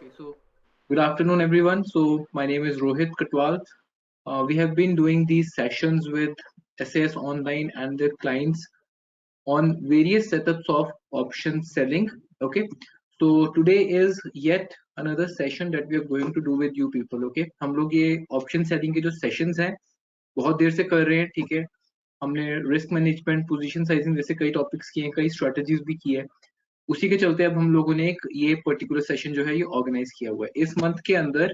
Okay, so good afternoon, everyone. So my name is Rohit Katwal. We have been doing these sessions with SAS Online and their clients on various setups of option selling. Okay, so today is yet another session that we are going to do with you people. Okay, हम लोग ये option selling के जो sessions हैं बहुत देर से कर रहे हैं. ठीक है, हमने risk management, position sizing जैसे कई topics किए हैं, कई strategies भी की है. उसी के चलते अब हम लोगों ने एक ये पर्टिकुलर सेशन जो है ये ऑर्गेनाइज किया हुआ है. इस मंथ के अंदर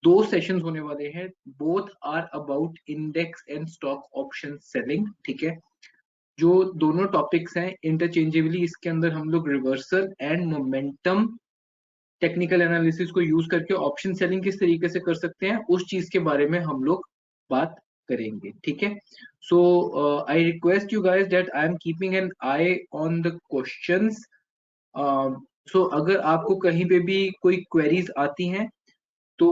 दो सेशंस होने वाले हैं. Both are about index and stock option selling. ठीक है, जो दोनों टॉपिक्स हैं इंटरचेंजेबली इसके अंदर हम लोग reversal and momentum technical analysis को यूज करके ऑप्शन सेलिंग किस तरीके से कर सकते हैं उस चीज के बारे में हम लोग बात करेंगे. ठीक है, so I request you guys that I am keeping an eye on the questions. So अगर आपको कहीं पे भी कोई क्वेरीज आती हैं तो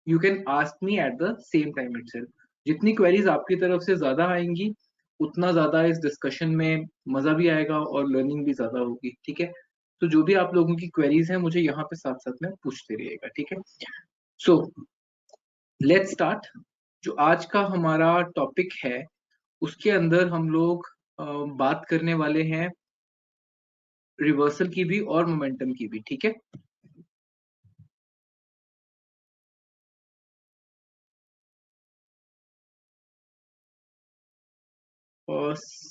you can ask me at the same time itself. जितनी क्वेरीज आपकी तरफ से ज्यादा आएंगी उतना ज्यादा इस डिस्कशन में मजा भी आएगा और लर्निंग भी ज्यादा होगी. ठीक है, तो जो भी आप लोगों की क्वेरीज हैं मुझे यहाँ पे साथ साथ में पूछते रहिएगा. ठीक है, सो लेट्स स्टार्ट. जो आज का हमारा टॉपिक है उसके अंदर हम लोग बात करने वाले हैं रिवर्सल की भी और मोमेंटम की भी. ठीक है,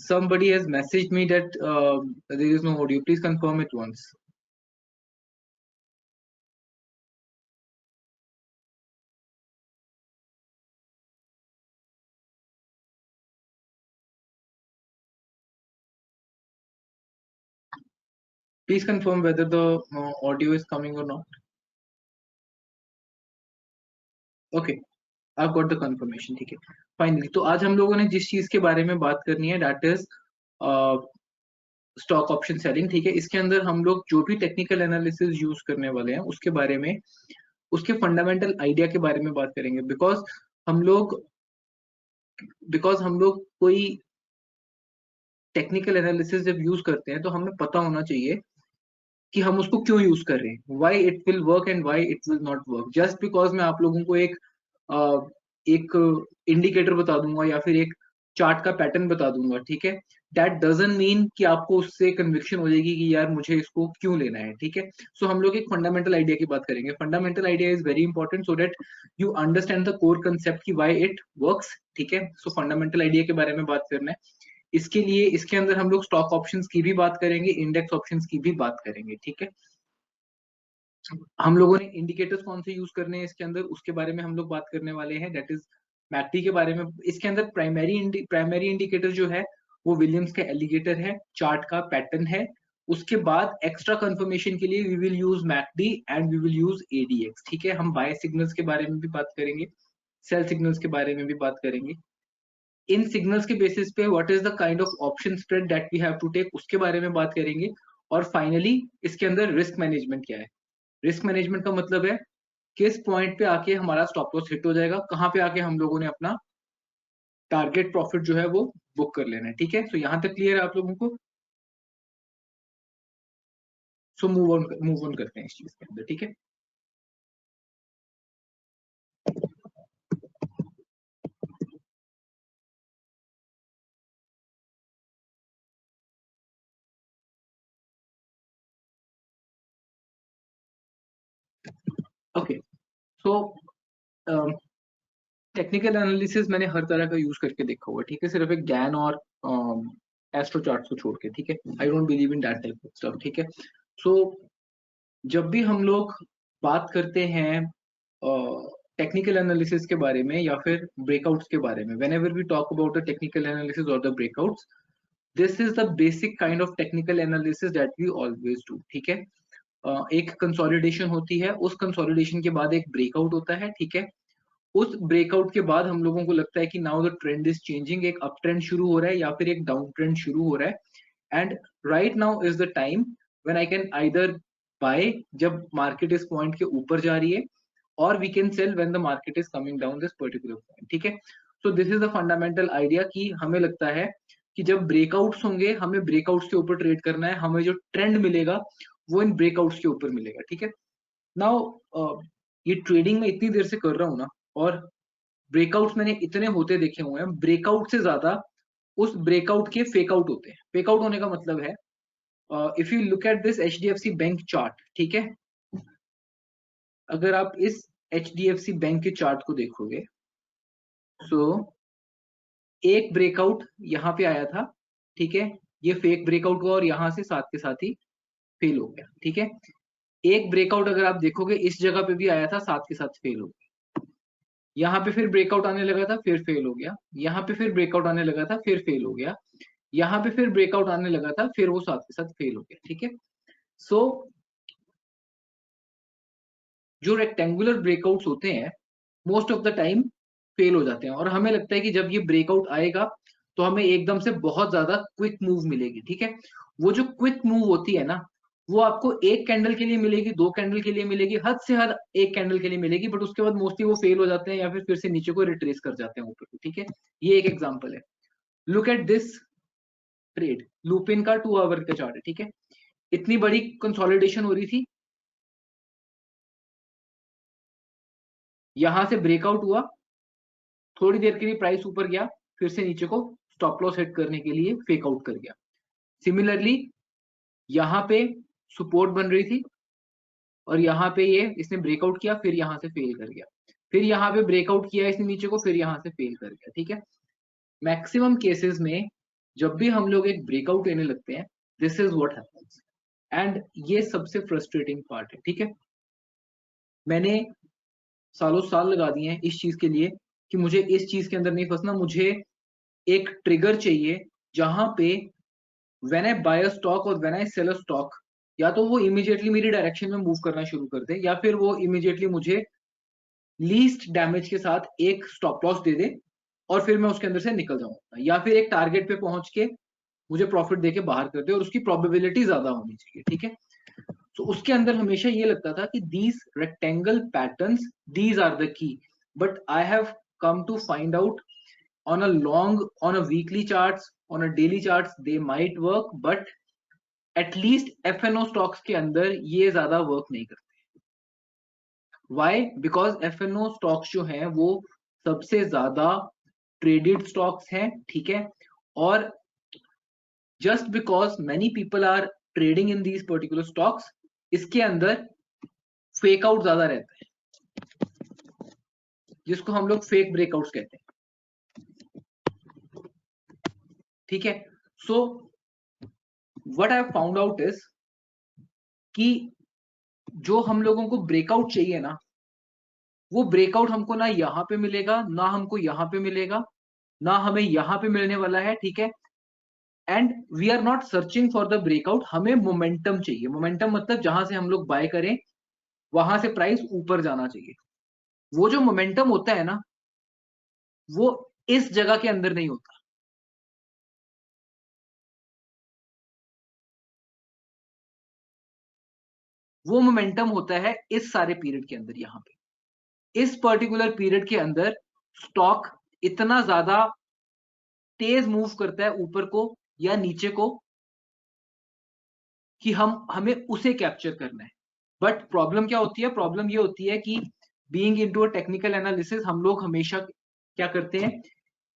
somebody has messaged me that there is no audio. Please confirm it once. Please confirm whether the audio is coming or not. Okay, I've got the confirmation. ठीक है, फाइनली तो आज हम लोगों ने जिस चीज के बारे में बात करनी है that is stock option selling. ठीक है, इसके अंदर हम लोग जो भी टेक्निकल एनालिसिस यूज करने वाले हैं उसके बारे में, उसके फंडामेंटल आइडिया के बारे में बात करेंगे. हम लोग बिकॉज हम लोग कोई टेक्निकल एनालिसिस जब यूज करते हैं तो हमें पता होना चाहिए कि हम उसको क्यों यूज कर रहे हैं, why it will work and why it will not work. Just because मैं आप लोगों को एक इंडिकेटर बता दूंगा या फिर एक चार्ट का पैटर्न बता दूंगा, ठीक है, दैट डजंट मीन कि आपको उससे कन्विक्शन हो जाएगी कि यार मुझे इसको क्यों लेना है. ठीक है, सो हम लोग एक फंडामेंटल आइडिया की बात करेंगे. Fundamental idea is very important so that you understand the core concept की वाई इट वर्क्स. ठीक है, सो फंडामेंटल आइडिया के बारे में बात करना है. इसके लिए इसके अंदर हम लोग स्टॉक ऑप्शंस की भी बात करेंगे, इंडेक्स ऑप्शंस की भी बात करेंगे. ठीक है, हम लोगों ने इंडिकेटर्स कौन से यूज करने हैं इसके अंदर उसके बारे में हम लोग बात करने वाले हैं, दैट इज मैकडी के बारे में. इसके अंदर प्राइमरी इंडिकेटर जो है वो विलियम्स का एलिगेटर है, चार्ट का पैटर्न है. उसके बाद एक्स्ट्रा कंफर्मेशन के लिए we will use MACD and we will use ADX. ठीक है, हम बाय सिग्नल्स के बारे में भी बात करेंगे, सेल सिग्नल्स के बारे में भी बात करेंगे. इन सिग्नल्स के बेसिस पे what is the kind of option spread that we have to take उसके बारे में बात करेंगे. और फाइनली इसके अंदर रिस्क मैनेजमेंट क्या है. रिस्क मैनेजमेंट का मतलब है किस पॉइंट पे आके हमारा स्टॉप लॉस हिट हो जाएगा, कहाँ पे आके हम लोगों ने अपना टारगेट प्रॉफिट जो है वो बुक कर लेना है. ठीक है, सो यहाँ तक क्लियर है आप लोगों को. सो मूव ऑन करते हैं इस चीज के अंदर. ठीक है, ओके, सो टेक्निकल एनालिसिस मैंने हर तरह का यूज करके देखा हुआ है. ठीक है, सिर्फ एक गैन और एस्ट्रो चार्ट को छोड़ के. ठीक है, I don't believe in that type of stuff. ठीक है, सो जब भी हम लोग बात करते हैं टेक्निकल एनालिसिस के बारे में या फिर ब्रेकआउट्स के बारे में, whenever we talk about the technical analysis और the breakouts, this is the basic kind of technical analysis that we always do. ठीक है, एक कंसोलिडेशन होती है, उस कंसोलिडेशन के बाद एक ब्रेकआउट होता है. ठीक है, उस ब्रेकआउट के बाद हम लोगों को लगता है कि now the trend is changing, एक अप ट्रेंड शुरू हो रहा है या फिर एक डाउन ट्रेंड शुरू हो रहा है. And right now is the time when I can either buy जब मार्केट इस पॉइंट के ऊपर जा रही है, और we can sell when the market is coming down this particular point. ठीक है, so this is the fundamental idea कि हमें लगता है कि जब ब्रेकआउट्स होंगे हमें ब्रेकआउट्स के ऊपर ट्रेड करना है, हमें जो ट्रेंड मिलेगा वो इन ब्रेकआउट्स के ऊपर मिलेगा. ठीक है, नाउ ये ट्रेडिंग में इतनी देर से कर रहा हूँ ना, और ब्रेकआउट्स मैंने इतने होते देखे हुए हैं, ब्रेकआउट से ज्यादा उस ब्रेकआउट के फेक आउट होते हैं। फेक आउट होने का मतलब है, if you look at this HDFC bank chart, ठीक है, अगर आप इस HDFC बैंक के चार्ट को देखोगे, सो एक ब्रेकआउट यहाँ पे आया था, ठीक है, ये फेक ब्रेकआउट हुआ और यहाँ से साथ के साथ ही फेल हो गया, ठीक है। एक ब्रेकआउट अगर आप देखोगे इस जगह पे भी आया था, साथ के साथ फेल हो गया, यहाँ पे फिर ब्रेकआउट आने लगा था, फिर फेल हो गया, यहाँ पे फिर ब्रेकआउट आने लगा था, फिर फेल हो गया, यहाँ पे फिर ब्रेकआउट आने लगा था, फिर वो साथ के साथ फेल हो गया, ठीक है। सो जो रेक्टेंगुलर ब्रेकआउट्स होते हैं most of the time fail हो जाते हैं, और हमें लगता है कि जब ये ब्रेकआउट आएगा तो हमें एकदम से बहुत ज्यादा क्विक मूव मिलेगी, ठीक है। वो जो क्विक मूव होती है ना, वो आपको एक कैंडल के लिए मिलेगी, दो कैंडल के लिए मिलेगी, हद से हद एक कैंडल के लिए मिलेगी, बट उसके बाद मोस्टली वो फेल हो जाते हैं या फिर से नीचे को रिट्रेस कर जाते हैं ऊपर को, ठीक है। ये एक एग्जांपल है। Look at this trade, Lupin का 2 आवर का चार्ट है, ठीक है। इतनी बड़ी कंसोलिडेशन हो रही थी, यहां से ब्रेकआउट हुआ, थोड़ी देर के लिए प्राइस ऊपर गया, फिर से नीचे को स्टॉप लॉस हिट करने के लिए फेक आउट कर गया। सिमिलरली यहाँ पे सपोर्ट बन रही थी, और यहाँ पे ये इसने ब्रेकआउट किया, फिर यहाँ से फेल कर गया, फिर यहाँ पे ब्रेकआउट किया इसने नीचे को, फिर यहाँ से फेल कर गया, ठीक है। मैक्सिमम केसेस में जब भी हम लोग एक ब्रेकआउट लेने लगते हैं, this is what happens, and ये सबसे फ्रस्ट्रेटिंग पार्ट है, ठीक है। मैंने सालों साल लगा दिए हैं इस चीज के लिए कि मुझे इस चीज के अंदर नहीं फंसना, मुझे एक ट्रिगर चाहिए जहां पे when I buy a stock और when I sell a stock, या तो वो इमीडिएटली मेरी डायरेक्शन में मूव करना शुरू कर दे, या फिर वो इमीडिएटली मुझे लीस्ट डैमेज के साथ एक स्टॉप लॉस दे दे, और फिर मैं उसके अंदर से निकल जाऊंगा, या फिर एक टारगेट पे पहुंच के मुझे प्रॉफिट देके बाहर कर दे, और उसकी प्रोबेबिलिटी ज्यादा होनी चाहिए, ठीक है। तो उसके अंदर हमेशा ये लगता था कि these rectangle patterns, these are the key, but I have come to find out on a long, on a weekly charts, on a daily charts, they might work, but at least FNO stocks के अंदर ये ज्यादा work नहीं करते। Why? Because FNO stocks जो हैं वो सबसे ज्यादा ट्रेडेड स्टॉक्स हैं, ठीक है, और just because many people are trading in these particular stocks, इसके अंदर फेक आउट ज्यादा रहता है, जिसको हम लोग फेक ब्रेकआउट्स कहते हैं, ठीक है। So what I found out is कि जो हम लोगों को ब्रेकआउट चाहिए ना, वो ब्रेकआउट हमको ना यहाँ पे मिलेगा, ना हमको यहाँ पे मिलेगा, ना हमें यहाँ पे मिलने वाला है, ठीक है। And we are not searching for the breakout, हमें मोमेंटम चाहिए। मोमेंटम मतलब जहां से हम लोग बाय करें वहां से प्राइस ऊपर जाना चाहिए। वो जो मोमेंटम होता है ना, वो इस जगह के अंदर नहीं होता, वो मोमेंटम होता है इस सारे पीरियड के अंदर। यहाँ पे इस पर्टिकुलर पीरियड के अंदर स्टॉक इतना ज्यादा तेज मूव करता है ऊपर को या नीचे को कि हमें उसे कैप्चर करना है। बट प्रॉब्लम क्या होती है, प्रॉब्लम ये होती है कि being into a technical analysis हम लोग हमेशा क्या करते हैं,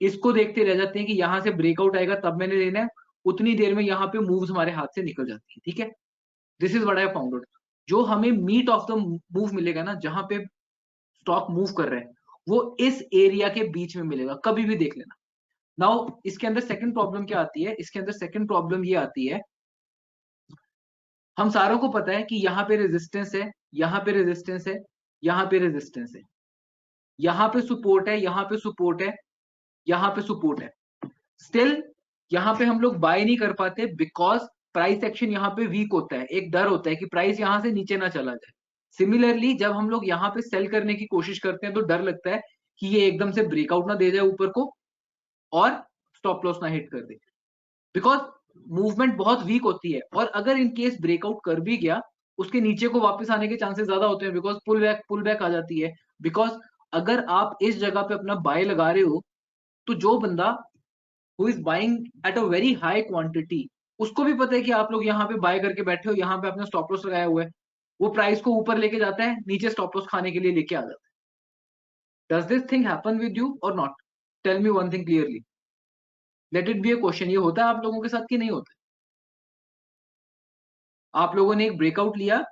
इसको देखते रह जाते हैं कि यहां से ब्रेकआउट आएगा तब मैंने लेना है, उतनी देर में यहाँ पे मूव्स हमारे हाथ से निकल जाती है, ठीक है। This is what I found out. जो हमें मीट ऑफ द मूव मिलेगा ना, जहां पे स्टॉक मूव कर रहे हैं, वो इस एरिया के बीच में मिलेगा, कभी भी देख लेना। नाउ इसके अंदर सेकंड प्रॉब्लम क्या आती है, इसके अंदर सेकंड प्रॉब्लम ये आती है, हम सारों को पता है कि यहाँ पे रेजिस्टेंस है, यहाँ पे रेजिस्टेंस है, यहाँ पे रेजिस्टेंस है, यहाँ पे सपोर्ट है, यहाँ पे सपोर्ट है, यहाँ पे सपोर्ट है। स्टिल यहाँ पे हम लोग बाय नहीं कर पाते बिकॉज प्राइस एक्शन यहाँ पे वीक होता है, एक डर होता है कि प्राइस यहाँ से नीचे ना चला जाए। सिमिलरली जब हम लोग यहाँ पे सेल करने की कोशिश करते हैं तो डर लगता है कि ये एकदम से ब्रेकआउट ना दे जाए ऊपर को और स्टॉप लॉस ना हिट कर दे, बिकॉज मूवमेंट बहुत वीक होती है, और अगर इन केस ब्रेकआउट कर भी गया उसके नीचे को वापस आने के चांसेस ज्यादा होते हैं, बिकॉज पुल बैक आ जाती है। बिकॉज अगर आप इस जगह पे अपना बाय लगा रहे हो, तो जो बंदा who is buying at a very high quantity, उसको भी पता है कि आप लोग यहाँ पे बाय करके बैठे हो, यहाँ पे अपना स्टॉप लॉस लगाया हुआ है, वो प्राइस को ऊपर लेके जाता है, नीचे स्टॉप लॉस खाने के लिए लेके आ जाता है। Does this thing happen with you or not? Tell me one thing clearly, let it be a question. ये होता है आप लोगों के साथ कि नहीं होता? आप लोगों ने एक ब्रेकआउट लिया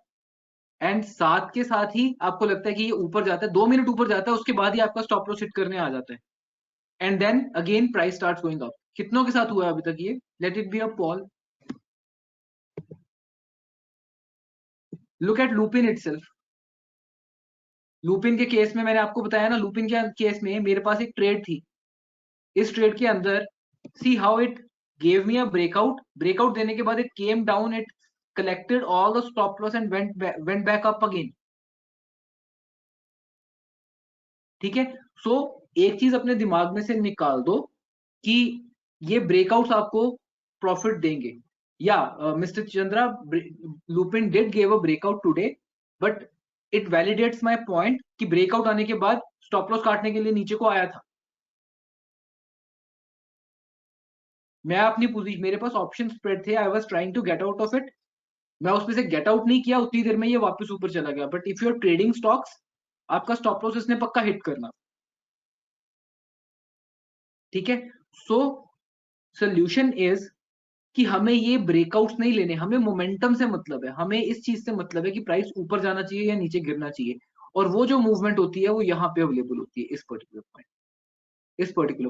एंड साथ के साथ ही आपको लगता है कि ये ऊपर जाता है, 2 मिनट ऊपर जाता है, उसके बाद ही आपका स्टॉप लॉस हिट करने आ जाता है, and then again price starts going up. कितनों के साथ हुआ है अभी तक ये? Let it be a poll. Look at Lupin itself. Lupin के केस में मैंने आपको बताया ना, लुपिन के केस में मेरे पास एक ट्रेड थी। इस ट्रेड के अंदर सी how it gave me a breakout. Breakout देने के बाद it came down, it collected all the stop loss and went back up again. ठीक है, सो एक चीज अपने दिमाग में से निकाल दो कि ये ब्रेकआउट्स आपको प्रॉफिट देंगे। या mister Chandra, Lupin did give a breakout today, but it validates my point कि ब्रेकआउट आने के बाद स्टॉप लॉस काटने के लिए नीचे को आया था। मैं अपनी पोजीशन, मेरे पास ऑप्शन स्प्रेड थे, I was trying to get out of it. मैं उसमें से गेट आउट नहीं किया, उतनी देर में ये वापस ऊपर चला गया। But if you are trading stocks, आपका स्टॉप लॉस इसने पक्का हिट करना। ठीक है, सो सोल्यूशन इज कि हमें ये ब्रेकआउट्स नहीं लेने, हमें मोमेंटम से मतलब है, हमें इस चीज से मतलब है कि प्राइस ऊपर जाना चाहिए या नीचे गिरना चाहिए। और वो जो मूवमेंट होती है वो यहाँ पे अवेलेबल होती है, इस पर्टिकुलर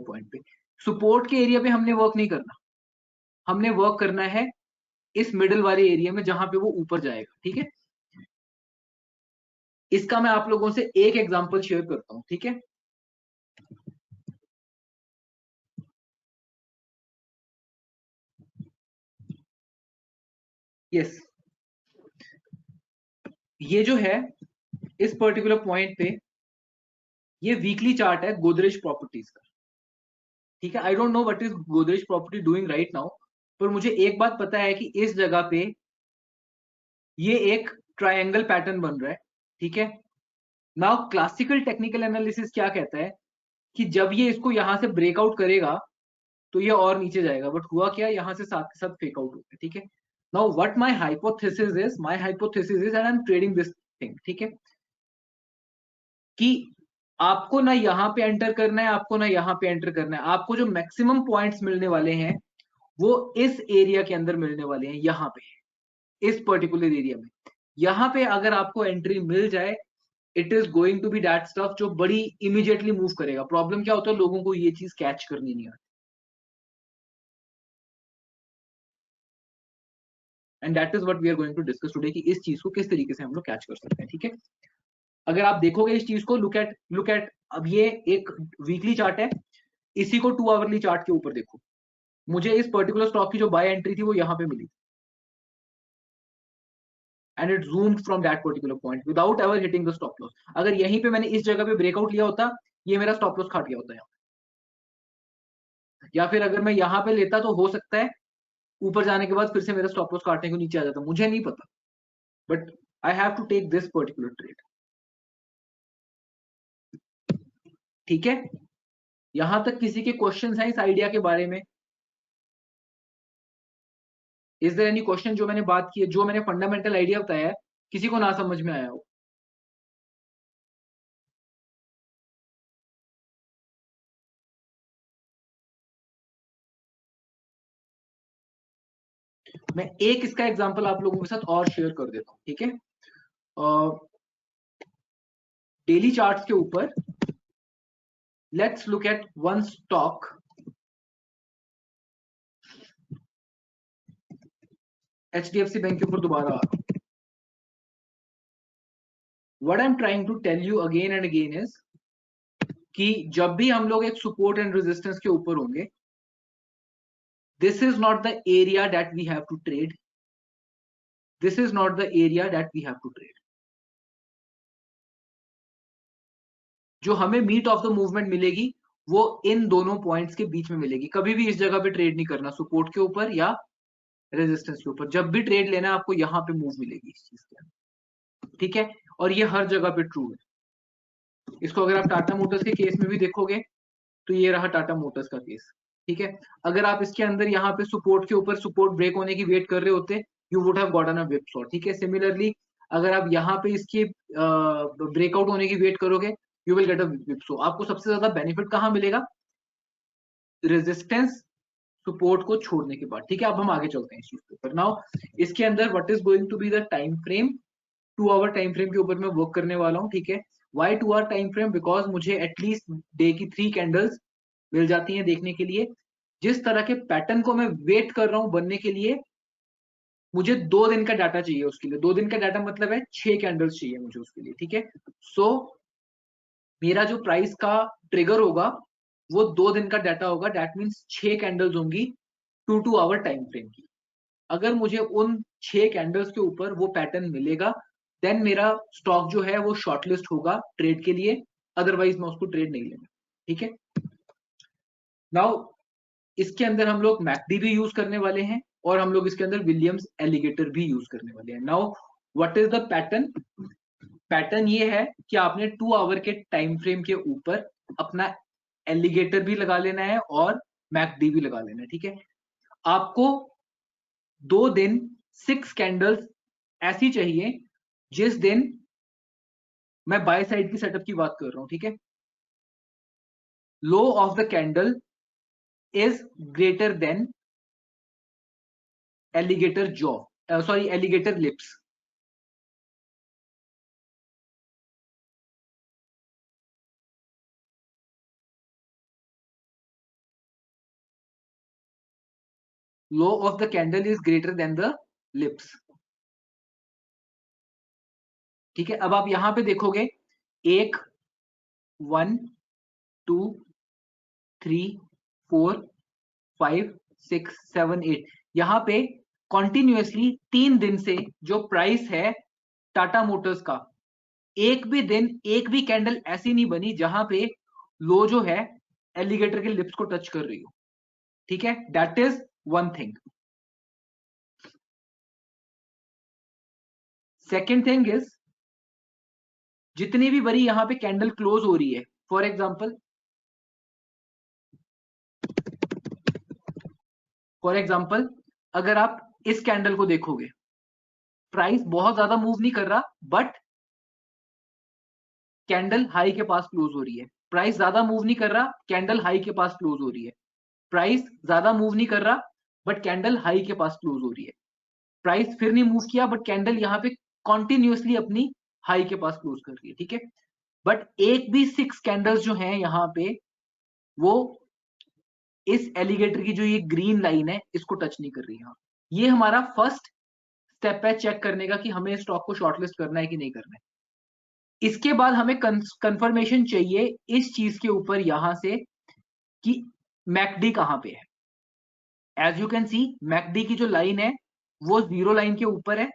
पॉइंट पे। सपोर्ट के एरिया पे हमने वर्क नहीं करना, हमने वर्क करना है इस मिडिल वाले एरिया में जहां पे वो ऊपर जाएगा। ठीक है, इसका मैं आप लोगों से एक एग्जांपल शेयर करता हूं। ठीक है, यस, ये जो है इस पर्टिकुलर पॉइंट पे, ये वीकली चार्ट है गोदरेज प्रॉपर्टीज का। ठीक है, I don't know what is Godrej property doing right now, पर मुझे एक बात पता है कि इस जगह पे ये एक ट्रायंगल पैटर्न बन रहा है। ठीक है, नाउ क्लासिकल टेक्निकल एनालिसिस क्या कहता है कि जब ये इसको यहां से ब्रेकआउट करेगा तो ये और नीचे जाएगा, बट हुआ क्या, यहां से साथ के साथ फेक आउट हो गया। ठीक है, now what my hypothesis is, my hypothesis is and I am trading this thing. ठीक है, कि आपको ना यहाँ पे एंटर करना है, आपको ना यहाँ पे एंटर करना है, आपको जो मैक्सिमम पॉइंट्स मिलने वाले हैं वो इस एरिया के अंदर मिलने वाले हैं, यहाँ पे इस पर्टिकुलर एरिया में। यहाँ पे अगर आपको एंट्री मिल जाए, it is going to be that stuff जो बड़ी इमीडिएटली मूव करेगा। प्रॉब्लम क्या होता है, लोगों को ये चीज कैच करनी नहीं आती, and that is what we are going to discuss today कि इस चीज को किस तरीके से हम लोग कैच कर सकते हैं। ठीक है, अगर आप देखोगे इस चीज को, लुक एट अब ये एक वीकली चार्ट है, इसी को 2 आवरली चार्ट के ऊपर देखो। मुझे इस पर्टिकुलर स्टॉक की जो बाय एंट्री थी वो यहाँ पे मिली, and it zoomed from that particular point without ever hitting the stop loss. अगर यहीं पे मैंने इस जगह पे ब्रेकआउट लिया होता, ये मेरा स्टॉप लॉस खाट गया होता यहाँ, या फिर अगर मैं यहाँ पे लेता तो हो सकता है ऊपर जाने के बाद फिर से मेरा स्टॉप लॉस काटने को नीचे आ जाता, मुझे नहीं पता। But I have to take this particular trade. ठीक है, यहां तक किसी के क्वेश्चन है इस आइडिया के बारे में? Is there any question? जो मैंने बात की है, जो मैंने फंडामेंटल आइडिया बताया है, किसी को ना समझ में आया हो? मैं एक इसका एग्जांपल आप लोगों के साथ और शेयर कर देता हूं। ठीक है, डेली चार्ट्स के ऊपर let's look at one stock, HDFC bank के ऊपर दोबारा आ रहा हूं। What I am trying to tell you again and again is कि जब भी हम लोग एक सपोर्ट एंड रेजिस्टेंस के ऊपर होंगे, this is not the area that we have to trade, this is not the area that we have to trade. जो हमें मीट ऑफ द मूवमेंट मिलेगी वो इन दोनों पॉइंट्स के बीच में मिलेगी। कभी भी इस जगह पे ट्रेड नहीं करना, सपोर्ट के ऊपर या रेजिस्टेंस के ऊपर। जब भी ट्रेड लेना है आपको यहाँ पे मूव मिलेगी इस चीज के अंदर। ठीक है, और ये हर जगह पे ट्रू है। इसको अगर आप टाटा मोटर्स के केस में भी देखोगे तो ये रहा टाटा मोटर्स का केस। ठीक है, अगर आप इसके अंदर यहाँ पे सपोर्ट के ऊपर सपोर्ट ब्रेक होने की वेट कर रहे होते, you would have gotten a whip shot. ठीक है, सिमिलरली अगर आप यहाँ पे इसके ब्रेकआउट होने की वेट करोगे, you will get a whip. So आपको सबसे ज्यादा बेनिफिट कहाँ मिलेगा? रेजिस्टेंस सपोर्ट को छोड़ने के बाद। ठीक है, अब हम आगे चलते हैं इस चीज के ऊपर। नाउ इसके अंदर what is going to be the time frame, 2 hour time frame के ऊपर मैं वर्क करने वाला हूँ। ठीक है, why 2 hour time frame? Because मुझे एटलीस्ट डे की 3 कैंडल्स मिल जाती हैं देखने के लिए। जिस तरह के पैटर्न को मैं वेट कर रहा हूं बनने के लिए, मुझे 2 दिन का डाटा चाहिए उसके लिए। 2 दिन का डाटा मतलब है 6 कैंडल्स चाहिए मुझे उसके लिए। ठीक है, सो मेरा जो प्राइस का ट्रिगर होगा वो 2 दिन का डाटा होगा। दैट मीन्स 6 कैंडल्स होंगी 2 आवर टाइम फ्रेम की। अगर मुझे उन 6 कैंडल्स के ऊपर वो पैटर्न मिलेगा, देन मेरा स्टॉक जो है वो शॉर्टलिस्ट होगा ट्रेड के लिए, अदरवाइज मैं उसको ट्रेड नहीं लेंगे। ठीक है, नाउ इसके अंदर हम लोग मैकडी भी यूज करने वाले हैं और हम लोग इसके अंदर विलियम्स एलिगेटर भी यूज करने वाले हैं। Now what is the pattern? Pattern ये है कि आपने 2 आवर के टाइम फ्रेम के ऊपर अपना एलिगेटर भी लगा लेना है और मैकडी भी लगा लेना है। ठीक है, आपको 2 दिन 6 कैंडल्स ऐसी चाहिए जिस दिन मैं बाय साइड की सेटअप की बात कर रहा हूं। ठीक है, low of the candle is greater than alligator jaw, sorry alligator lips. Low of the candle is greater than the lips. ठीक है, अब आप यहां पे देखोगे 1 1 2 3 4 5 6 7 8, यहां पे कॉन्टिन्यूसली 3 दिन से जो प्राइस है टाटा मोटर्स का, एक भी दिन एक भी कैंडल ऐसी नहीं बनी जहां पे लो जो है एलिगेटर के लिप्स को टच कर रही हो। ठीक है, that is one thing. Second thing is, जितनी भी बड़ी यहां पे कैंडल क्लोज हो रही है, फॉर एग्जाम्पल अगर आप इस कैंडल को देखोगे, प्राइस बहुत ज्यादा मूव नहीं कर रहा बट कैंडल हाई के पास क्लोज हो रही है। प्राइस ज्यादा मूव नहीं कर रहा, कैंडल हाई के पास क्लोज हो रही है। प्राइस ज्यादा मूव नहीं कर रहा बट कैंडल हाई के पास क्लोज हो रही है। प्राइस फिर नहीं मूव किया बट कैंडल यहाँ पे कॉन्टिन्यूसली अपनी हाई के पास क्लोज कर रही है। ठीक है, बट एक भी 6 कैंडल्स जो है यहाँ पे वो इस एलिगेटर की जो ये ग्रीन लाइन है इसको टच नहीं कर रही है। ये हमारा फर्स्ट स्टेप है चेक करने का कि हमें स्टॉक को शॉर्टलिस्ट करना है कि नहीं करना है। इसके बाद हमें कंफर्मेशन चाहिए इस चीज के ऊपर यहां से कि मैकडी कहां पे है। As you can see MACD की जो लाइन है वो 0 लाइन के ऊपर है।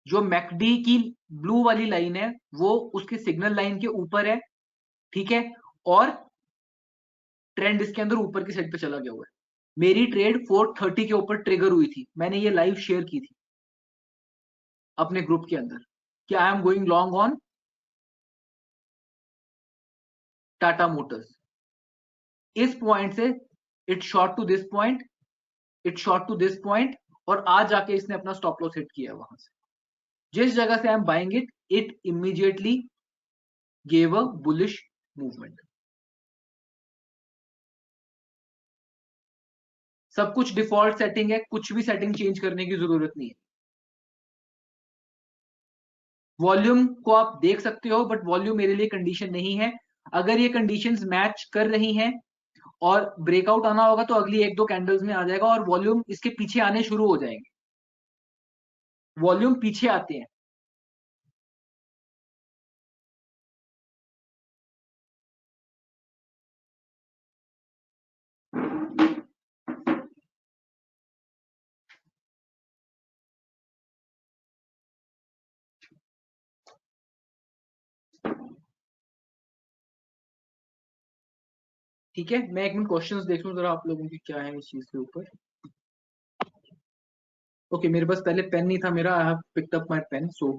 जो मैकडी की ब्लू वाली लाइन है वो उसके सिग्नल लाइन के ऊपर है। ठीक है, और ट्रेंड इसके अंदर ऊपर की साइड पे चला गया हुआ है। मेरी ट्रेड 430 के ऊपर ट्रिगर हुई थी, मैंने ये लाइव शेयर की थी अपने ग्रुप के अंदर कि I am going long on Tata motors. इस पॉइंट से it short to this point, it short to this point, और आज जाके इसने अपना स्टॉप लॉस हिट किया वहां से। जिस जगह से I am buying it, it immediately gave a bullish movement. सब कुछ डिफॉल्ट सेटिंग है, कुछ भी सेटिंग चेंज करने की जरूरत नहीं है। वॉल्यूम को आप देख सकते हो बट वॉल्यूम मेरे लिए कंडीशन नहीं है। अगर ये कंडीशंस मैच कर रही हैं और ब्रेकआउट आना होगा तो अगली 1-2 कैंडल्स में आ जाएगा और वॉल्यूम इसके पीछे आने शुरू हो जाएंगे। वॉल्यूम पीछे आते हैं। ठीक है, मैं एक मिनट क्वेश्चंस देख लूं जरा आप लोगों की क्या है इस चीज के ऊपर। ओके, मेरे पास पहले पेन नहीं था मेरा, I have picked up my pen so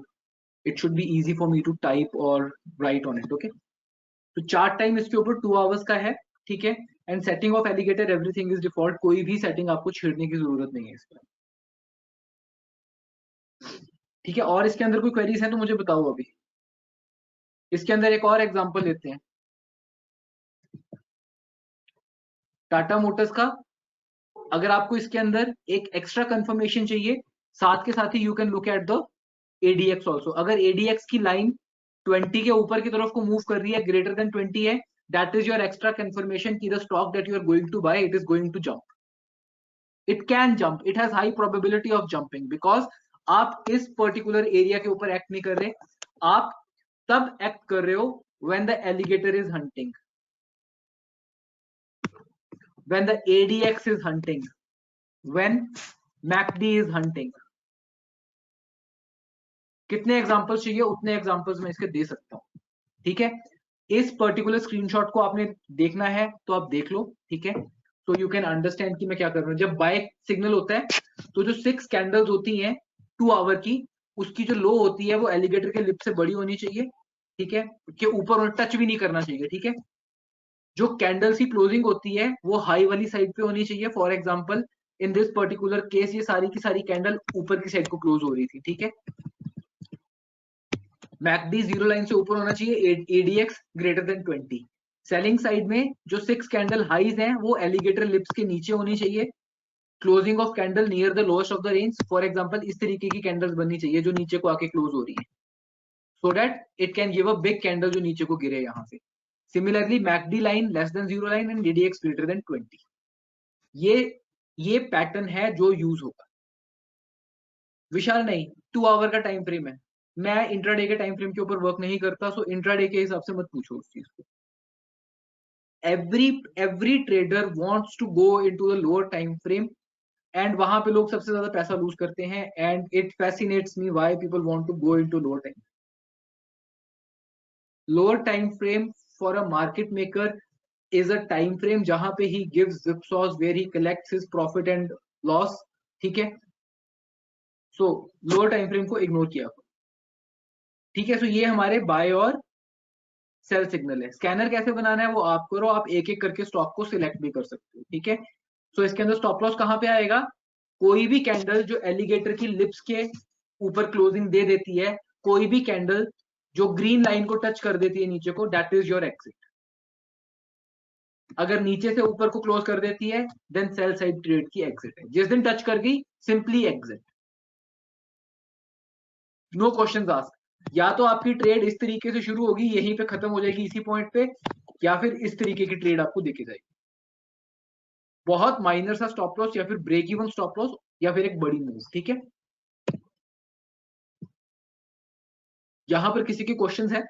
it should be easy for me to type और राइट ऑन इट। ओके, तो चार्ट टाइम इसके ऊपर 2 आवर्स का है। ठीक है, and setting of alligator everything is default, कोई भी सेटिंग आपको छेड़ने की जरूरत नहीं है इसमें। ठीक है, और इसके अंदर कोई क्वेरीज है तो मुझे बताओ अभी। इसके अंदर एक और एग्जांपल लेते हैं, टाटा मोटर्स का। अगर आपको इसके अंदर एक एक्स्ट्रा कंफर्मेशन चाहिए, साथ के साथ ही you can look at the ADX also. अगर एडीएक्स की लाइन 20 के ऊपर की तरफ को मूव कर रही है, ग्रेटर देन 20 है, that is your extra confirmation की the stock that you are going to buy it is going to jump. It can jump, it has high probability of jumping, because आप इस particular area के ऊपर act नहीं कर रहे, आप तब एक्ट कर रहे हो when the alligator is hunting, when the ADX is hunting, when MACD is hunting। कितने एग्जांपल्स चाहिए उतने एग्जांपल्स मैं इसके दे सकता हूं। ठीक है, इस पर्टिकुलर स्क्रीनशॉट को आपने देखना है तो आप देख लो। ठीक है, तो यू कैन अंडरस्टैंड कि मैं क्या कर रहा हूं। जब बाय सिग्नल होता है तो जो 6 कैंडल्स होती हैं 2 आवर की, उसकी जो लो होती है वो एलिगेटर के लिप से बड़ी होनी चाहिए। ठीक है, के ऊपर टच भी नहीं करना चाहिए। ठीक है, जो कैंडल्स की क्लोजिंग होती है वो हाई वाली साइड पे होनी चाहिए। For example in this particular case ये सारी की सारी कैंडल ऊपर की साइड को क्लोज हो रही थी। ठीक है, मैकडी जीरो लाइन से ऊपर होना चाहिए, ADX greater than 20। Selling side में जो 6 कैंडल हाईज हैं वो एलिगेटर लिप्स के नीचे होनी चाहिए। Closing of candle near the lowest of the range, for example इस तरीके की कैंडल्स बननी चाहिए जो नीचे को आके क्लोज हो रही है, so that it can give a big candle जो नीचे को गिरे यहाँ से। Similarly McD line less than zero line and ADX greater than 20। ये ये पैटर्न है जो यूज होगा। विशाल नहीं, 2 आवर का टाइम फ्रेम है, मैं इंट्राडे के टाइम फ्रेम के ऊपर वर्क नहीं करता, सो इंट्राडे के हिसाब से मत पूछो उस चीज को। Every trader wants to go into the lower time frame, and वहां पे लोग सबसे ज्यादा पैसा लूज करते हैं, and it fascinates me why people want to go into lower time. Lower time frame for a market maker is a time frame जहां पे he gives whipsaws where he collects his profit and loss। ठीक है, सो lower time frame को ignore किया। ठीक है, सो ये हमारे बाय और सेल सिग्नल है। स्कैनर कैसे बनाना है वो आप करो, आप एक एक करके स्टॉक को सिलेक्ट भी कर सकते हो। ठीक है, सो इसके अंदर स्टॉप लॉस कहां पे आएगा, कोई भी कैंडल जो एलिगेटर की लिप्स के ऊपर क्लोजिंग दे देती है, कोई भी कैंडल जो ग्रीन लाइन को टच कर देती है नीचे को, दैट इज योर एक्सिट। अगर नीचे से ऊपर को क्लोज कर देती है देन सेल साइड ट्रेड की एग्जिट है। जिस दिन टच कर गई simply exit, no questions ask. या तो आपकी ट्रेड इस तरीके से शुरू होगी, यहीं पे खत्म हो जाएगी इसी पॉइंट पे, या फिर इस तरीके की ट्रेड आपको दिखी जाएगी, बहुत माइनर सा स्टॉप लॉस या फिर ब्रेक इवन स्टॉप लॉस या फिर एक बड़ी मूव। ठीक है, यहां पर किसी के क्वेश्चंस है?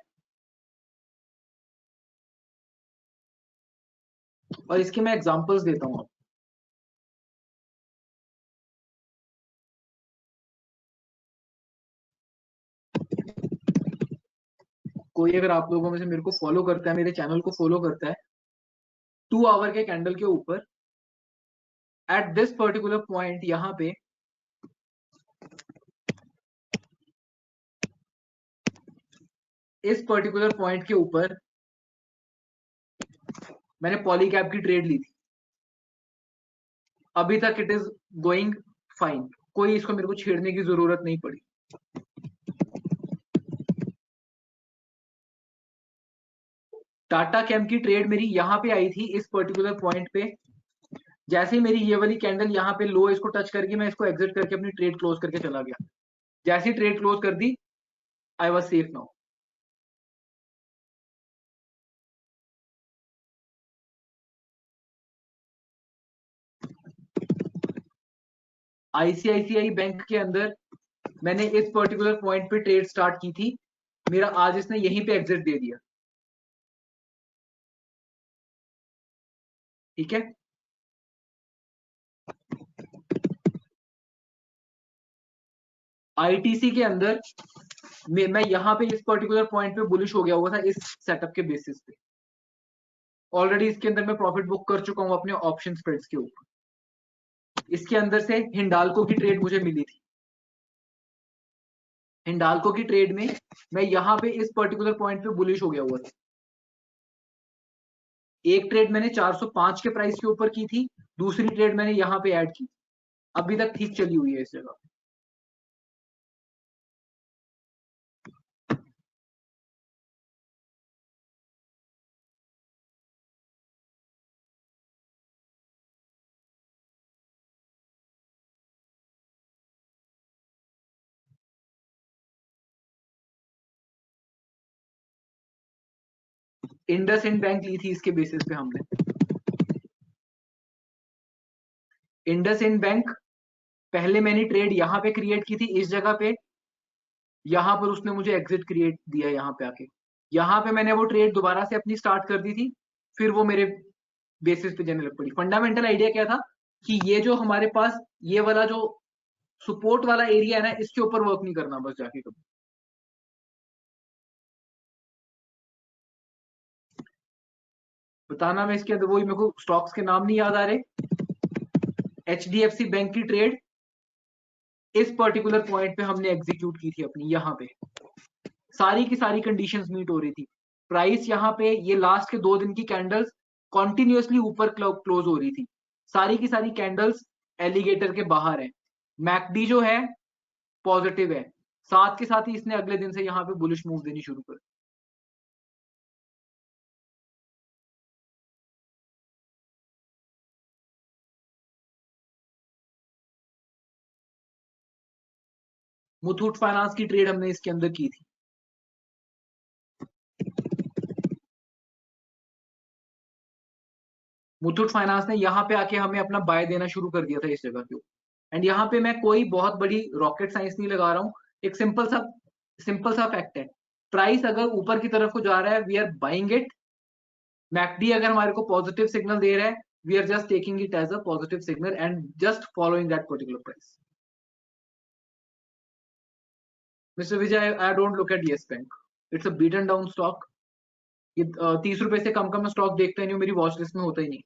और इसके मैं एग्जांपल्स देता हूं। कोई अगर आप लोगों में से मेरे को फॉलो करता है, मेरे चैनल को फॉलो करता है, 2 आवर के कैंडल के ऊपर एट दिस पर्टिकुलर पॉइंट, यहां पे इस पर्टिकुलर पॉइंट के ऊपर मैंने पॉलीकैप की ट्रेड ली थी, अभी तक इट इज गोइंग फाइन, कोई इसको मेरे को छेड़ने की जरूरत नहीं पड़ी। टाटा कैम की ट्रेड मेरी यहां पे आई थी इस पर्टिकुलर पॉइंट पे, जैसे ही मेरी ये वाली कैंडल यहाँ पे लो इसको टच करके मैं इसको एग्जिट करके अपनी ट्रेड क्लोज करके चला गया। जैसी ट्रेड क्लोज कर दी, I was safe now. ICICI bank के अंदर मैंने इस पर्टिकुलर पॉइंट पे ट्रेड स्टार्ट की थी, मेरा आज इसने यहीं पे एग्जिट दे दिया। ठीक है, आईटीसी के अंदर मैं यहाँ पे इस पर्टिकुलर पॉइंट पे बुलिश हो गया हुआ था इस सेटअप के बेसिस पे। ऑलरेडी इसके अंदर मैं प्रॉफिट बुक कर चुका हूँ अपने ऑप्शन स्प्रेड्स के ऊपर। इसके अंदर से हिंडाल्को की ट्रेड मुझे मिली थी। हिंडाल्को की ट्रेड में मैं यहाँ पे इस पर्टिकुलर पॉइंट पे बुलिश हो गया हुआ था। एक ट्रेड मैंने 405 के प्राइस के ऊपर की थी, दूसरी ट्रेड मैंने यहाँ पे ऐड की, अभी तक ठीक चली हुई है इस जगह। इंडसइंड बैंक ली थी इसके बेसिस पे हमने। इंडसइंड बैंक पहले मैंने ट्रेड यहाँ पे क्रिएट की थी इस जगह पे, यहाँ पर उसने मुझे एग्जिट क्रिएट दिया यहाँ पे आके, यहाँ पे मैंने वो ट्रेड दोबारा से अपनी स्टार्ट कर दी थी, फिर वो मेरे बेसिस पे जाने लग पड़ी। फंडामेंटल आइडिया क्या था कि ये जो हमारे पास ये वाला जो सपोर्ट वाला एरिया है ना, इसके ऊपर वर्क नहीं करना बस जाके कभी। बताना मैं इसके अंदर वही, मेरे को स्टॉक्स के नाम नहीं याद आ रहे। HDFC बैंक की ट्रेड इस पर्टिकुलर पॉइंट पे हमने एग्जीक्यूट की थी अपनी, यहाँ पे सारी की सारी कंडीशंस मीट हो रही थी। प्राइस यहाँ पे ये लास्ट के 2 दिन की कैंडल्स कॉन्टिन्यूसली ऊपर क्लोज हो रही थी, सारी की सारी कैंडल्स एलिगेटर के बाहर है। मैकडी जो है पॉजिटिव है, साथ के साथ ही इसने अगले दिन से यहाँ पे बुलिश मूव देनी शुरू कर। मुथूट फाइनेंस की ट्रेड हमने इसके अंदर की थी। मुथूट फाइनेंस ने यहाँ पे आके हमें अपना बाय देना शुरू कर दिया था इस जगह के ऊपर। एंड यहाँ पे मैं कोई बहुत बड़ी रॉकेट साइंस नहीं लगा रहा हूँ, एक सिंपल सा फैक्ट है। प्राइस अगर ऊपर की तरफ को जा रहा है, we are buying it. MACD अगर हमारे को पॉजिटिव सिग्नल दे रहा है, we are just taking it as a positive signal and just following that particular price. Mister Vijay, I don't look at Yes Bank, it's a beaten down stock. ये 30 रुपए से कम का मैं स्टॉक देखता ही नहीं हूँ, मेरी वॉच लिस्ट में होता ही नहीं।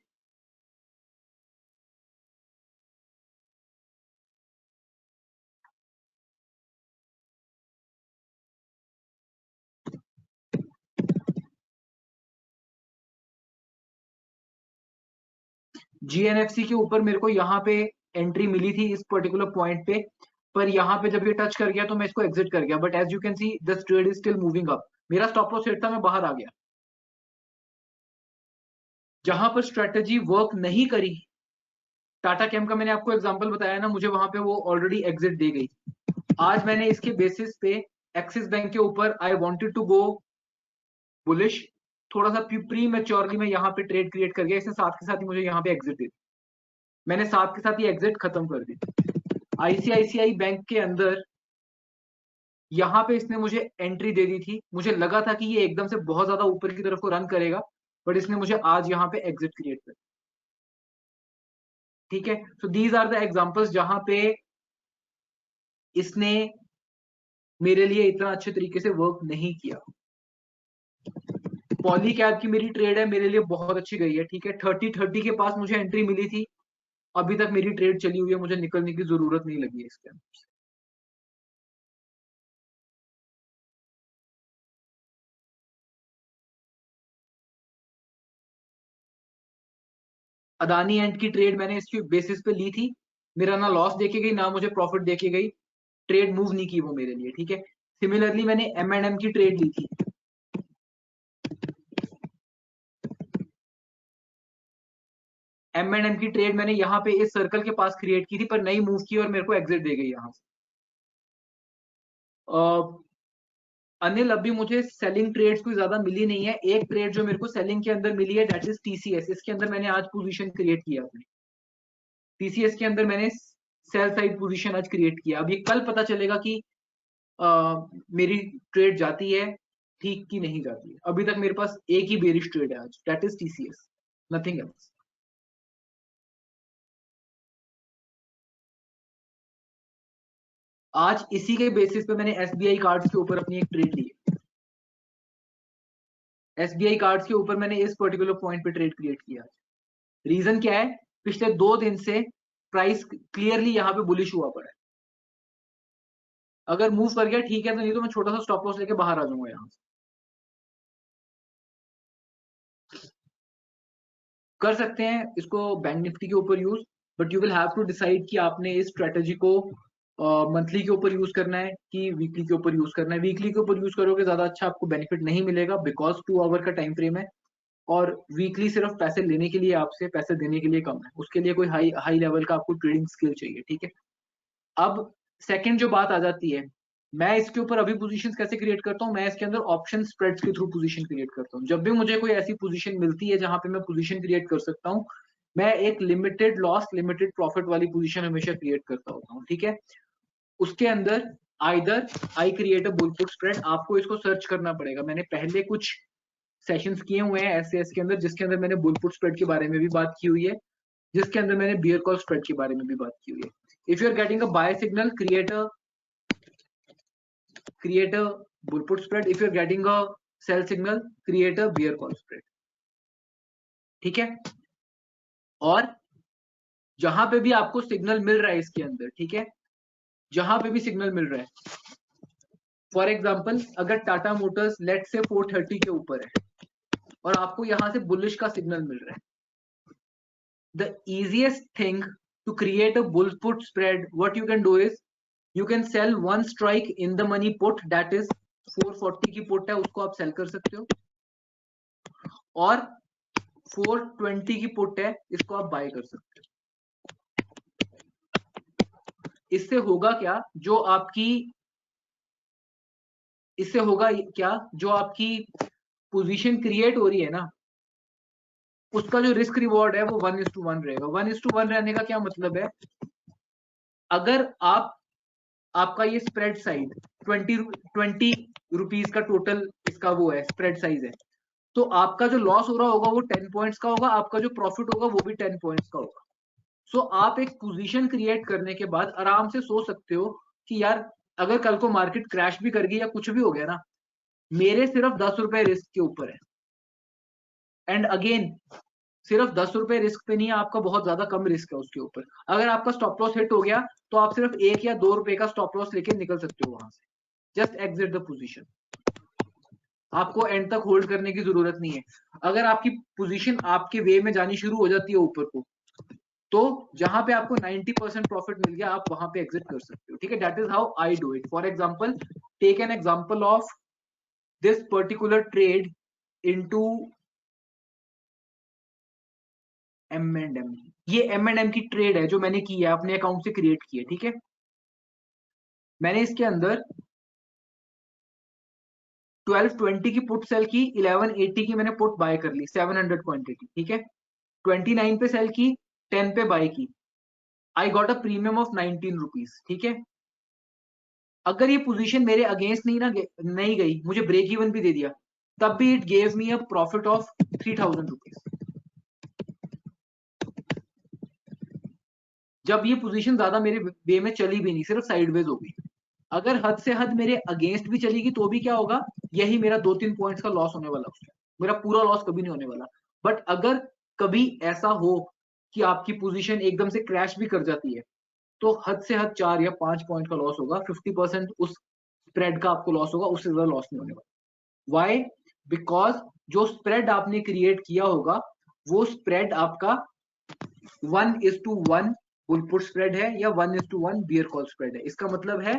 GNFC के ऊपर मेरे को यहाँ पे एंट्री मिली थी इस पर्टिकुलर पॉइंट पे, पर यहाँ पे जब ये टच कर गया तो मैं इसको एग्जिट कर गया। But as you can see this trade is still moving up. मेरा स्टॉप लॉस हिट था, मैं बाहर आ गया। जहां पर स्ट्रेटेजी वर्क नहीं करी, टाटा केम का मैंने आपको एग्जांपल बताया ना, मुझे वहां पे वो ऑलरेडी एग्जिट दे गई। आज मैंने इसके बेसिस पे एक्सिस बैंक के ऊपर I wanted to go bullish, थोड़ा सा प्री मैच्योरली मैं यहाँ पे ट्रेड क्रिएट कर गया, इसने साथ के साथ ही मुझे यहाँ पे एग्जिट दे दी। मैंने साथ के साथ ही एग्जिट खत्म कर दी। ICICI बैंक के अंदर यहाँ पे इसने मुझे एंट्री दे दी थी, मुझे लगा था कि ये एकदम से बहुत ज्यादा ऊपर की तरफ को रन करेगा, बट इसने मुझे आज यहाँ पे एग्जिट क्रिएट कर। ठीक है, so these are the examples जहां पे इसने मेरे लिए इतना अच्छे तरीके से वर्क नहीं किया। पॉली कैब की मेरी ट्रेड है, मेरे लिए बहुत अच्छी गई है। ठीक है, 30-30 के पास मुझे एंट्री मिली थी, अभी तक मेरी ट्रेड चली हुई है, मुझे निकलने की जरूरत नहीं लगी है इसके अंदर। अदानी एंड की ट्रेड मैंने इसकी बेसिस पे ली थी, मेरा ना लॉस देके गई ना मुझे प्रॉफिट देके गई, ट्रेड मूव नहीं की वो मेरे लिए। ठीक है, सिमिलरली मैंने M&M की ट्रेड ली थी। M&M की ट्रेड मैंने यहाँ पे इस सर्कल के पास क्रिएट की थी, पर नहीं मूव की और मेरे को एग्जिट दे गई यहाँ से। अनिल, अभी मुझे सेलिंग ट्रेड्स कोई ज्यादा मिली नहीं है। एक ट्रेड जो मेरे को सेलिंग के अंदर मिली है दैट इज TCS, इसके अंदर मैंने आज पोजीशन क्रिएट किया अपनी। TCS के अंदर मैंने सेल साइड पोजीशन आज क्रिएट किया। अब ये कल पता चलेगा कि मेरी ट्रेड जाती है ठीक की नहीं जाती है। अभी तक मेरे पास एक ही बेरिश ट्रेड है आज, that is TCS, nothing else. आज इसी के बेसिस पे मैंने SBI कार्ड्स के ऊपर अपनी एक ट्रेड ली है। SBI कार्ड्स के ऊपर मैंने इस पर्टिकुलर पॉइंट पे ट्रेड क्रिएट किया आज। रीजन क्या है, पिछले 2 दिन से प्राइस क्लियरली यहाँ पे बुलिश हुआ पड़ा है। अगर मूव कर गया ठीक है, तो नहीं तो मैं छोटा सा स्टॉप लॉस लेके बाहर आ जाऊंगा यहाँ से। कर सकते हैं इसको बैंक निफ्टी के ऊपर use, but you will have to decide कि आपने इस स्ट्रेटेजी को मंथली के ऊपर यूज करना है कि वीकली के ऊपर यूज करना है। वीकली के ऊपर यूज करोगे ज्यादा अच्छा, आपको बेनिफिट नहीं मिलेगा बिकॉज 2 आवर का टाइम फ्रेम है, और वीकली सिर्फ पैसे लेने के लिए, आपसे पैसे देने के लिए कम है, उसके लिए कोई हाई हाई लेवल का आपको ट्रेडिंग स्किल चाहिए। ठीक है, अब सेकंड जो बात आ जाती है मैं इसके ऊपर अभी पोजीशंस कैसे क्रिएट करता हूँ, मैं इसके अंदर ऑप्शन स्प्रेड्स के थ्रू पोजीशन क्रिएट करता हूँ। जब भी मुझे कोई ऐसी पोजीशन मिलती है जहां पे मैं पोजीशन क्रिएट कर सकता हूँ, मैं एक लिमिटेड लॉस लिमिटेड प्रॉफिट वाली पोजीशन हमेशा क्रिएट करता होता हूँ, ठीक है। उसके अंदर either I create a bull put spread, आपको इसको सर्च करना पड़ेगा। मैंने पहले कुछ सेशंस किए हुए हैं एसएएस के अंदर जिसके अंदर मैंने बुल पुट स्प्रेड के बारे में भी बात की हुई है, जिसके अंदर मैंने बियर कॉल स्प्रेड के बारे में भी बात की हुई है। If you are getting a buy signal, create a bull put spread. If you're getting a sell signal, create a bear call spread. ठीक है। और जहां पे भी आपको सिग्नल मिल रहा है इसके अंदर, ठीक है, जहां पे भी सिग्नल मिल रहा है, फॉर एग्जांपल अगर टाटा मोटर्स लेट से 430 के ऊपर है और आपको यहां से बुलिश का सिग्नल मिल रहा है, the easiest thing to create a bull put spread, what you can do is you can sell one strike in the money put, that is 440 की पुट है, उसको आप सेल कर सकते हो, और 420 की पुट है, इसको आप बाय कर सकते हो। इससे होगा क्या, जो आपकी इससे होगा क्या, जो आपकी पोजीशन क्रिएट हो रही है ना, उसका जो रिस्क रिवॉर्ड है वो 1:1 रहेगा। 1:1 रहने का क्या मतलब है, अगर आपका ये स्प्रेड साइज 20 रुपीज का टोटल इसका वो है, स्प्रेड साइज है, तो आपका जो लॉस हो रहा होगा वो 10 पॉइंट्स का होगा, आपका जो प्रॉफिट होगा वो भी 10 पॉइंट्स का होगा। सो आप एक पोजीशन क्रिएट करने के बाद आराम से सोच सकते हो कि यार अगर कल को मार्केट क्रैश भी कर गई या कुछ भी हो गया ना, मेरे सिर्फ 10 रुपए रिस्क के ऊपर है। एंड अगेन सिर्फ 10 रुपए रिस्क पे नहीं है, आपका बहुत ज्यादा कम रिस्क है उसके ऊपर। अगर आपका स्टॉप लॉस हिट हो गया तो आप सिर्फ 1 या 2 रुपए का स्टॉप लॉस लेके निकल सकते हो वहां से। जस्ट एग्जिट द पोजीशन, आपको एंड तक होल्ड करने की जरूरत नहीं है। अगर आपकी पोजीशन आपके वे में जानी शुरू हो जाती है ऊपर को, तो जहां पे आपको 90% प्रॉफिट मिल गया आप वहां पे एग्जिट कर सकते हो, ठीक है। That is how I do it. For example, take an example of this particular trade into M&M। ये M&M की ट्रेड है जो मैंने की है, अपने अकाउंट से क्रिएट की है, ठीक है। मैंने इसके अंदर 1220 की पुट सेल की, 1180 की मैंने पुट बाय कर ली 700 क्वांटिटी, ठीक है। 29 पे सेल की, 10 पे बाय की, I got a premium of 19 rupees, ठीक है। अगर ये पोजीशन मेरे अगेंस्ट नहीं गई, मुझे ब्रेक इवन भी दे दिया, तब भी it gave me a profit of 3000 rupees. जब ये पोजीशन ज्यादा मेरे वे में चली भी नहीं, सिर्फ साइडवेज हो गई। अगर हद से हद मेरे अगेंस्ट भी चलेगी तो भी क्या होगा, यही मेरा 2-3 पॉइंट्स का लॉस होने वाला उसमें, मेरा पूरा लॉस कभी नहीं होने वाला। बट अगर कभी ऐसा हो कि आपकी पोजीशन एकदम से क्रैश भी कर जाती है, तो हद से हद 4 या 5 पॉइंट का लॉस होगा। 50% उस स्प्रेड का आपको लॉस होगा, उससे ज्यादा लॉस नहीं होने वाला। वाई? बिकॉज जो स्प्रेड आपने क्रिएट किया होगा वो स्प्रेड आपका 1:1 बुल पुट स्प्रेड है या 1:1 बियर कॉल स्प्रेड है। इसका मतलब है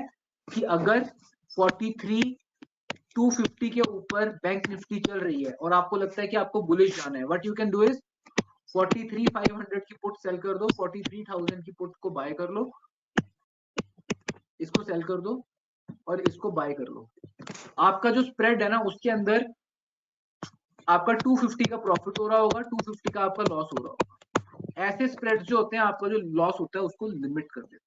कि अगर 43,250 के ऊपर बैंक निफ्टी चल रही है और आपको लगता है कि आपको बुलिश जाना है, what you can do is 43,500 की पुट सेल कर दो, 43,000 की पुट को बाय कर लो, इसको सेल कर दो और इसको बाय कर लो। आपका जो स्प्रेड है ना उसके अंदर आपका 250 का प्रॉफिट हो रहा होगा, 250 का आपका लॉस हो रहा होगा। ऐसे स्प्रेड जो होते हैं आपका जो लॉस होता है उसको लिमिट कर देते हैं,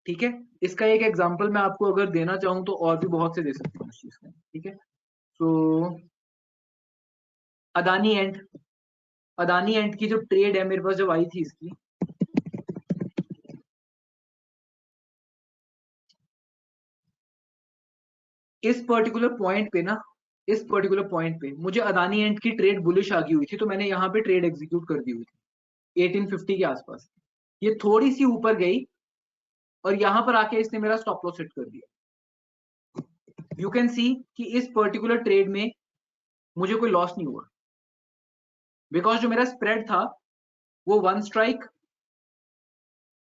ठीक है। इसका एक एग्जांपल मैं आपको अगर देना चाहूं तो और भी बहुत से दे सकता हूँ इस चीज में, ठीक है। तो अदानी एंड अदानी एंड की जो ट्रेड है मेरे पास जब आई थी इसकी, इस पर्टिकुलर पॉइंट पे ना, इस पर्टिकुलर पॉइंट पे मुझे अदानी एंड की ट्रेड बुलिश आ गई हुई थी, तो मैंने यहाँ पे ट्रेड एग्जीक्यूट कर दी हुई थी 1850 के आसपास। ये थोड़ी सी ऊपर गई और यहां पर आके इसने मेरा स्टॉप लॉस सेट कर दिया। यू कैन सी कि इस पर्टिकुलर ट्रेड में मुझे कोई लॉस नहीं हुआ, बिकॉज जो मेरा स्प्रेड था वो 1 स्ट्राइक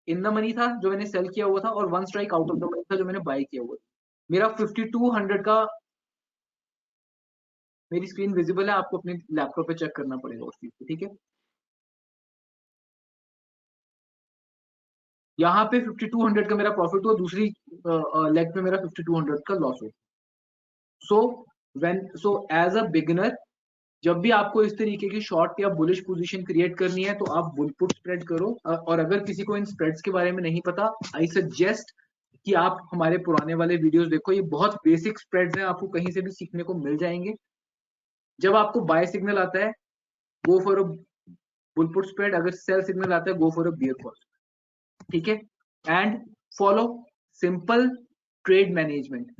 इन द मनी था जो मैंने सेल किया हुआ था, और 1 strike out of the money था जो मैंने बाय किया हुआ था। मेरा 5200 का, मेरी स्क्रीन विजिबल है, आपको अपने लैपटॉप पे चेक करना पड़ेगा उस चीज को, ठीक है। यहाँ पे 5200 का मेरा प्रॉफिट हुआ, दूसरी लेग पे मेरा 5200 का लॉस हुआ। सो एज अ बिगिनर जब भी आपको इस तरीके की शॉर्ट या बुलिश पोजीशन क्रिएट करनी है तो आप बुल पुट स्प्रेड करो। और अगर किसी को इन स्प्रेड्स के बारे में नहीं पता, आई सजेस्ट कि आप हमारे पुराने वाले वीडियोस देखो, ये बहुत बेसिक स्प्रेड्स हैं, आपको कहीं से भी सीखने को मिल जाएंगे। जब आपको बाय सिग्नल आता है go for a bull put spread, अगर सेल सिग्नल आता है go for a bear call, ठीक है। And follow simple trade management.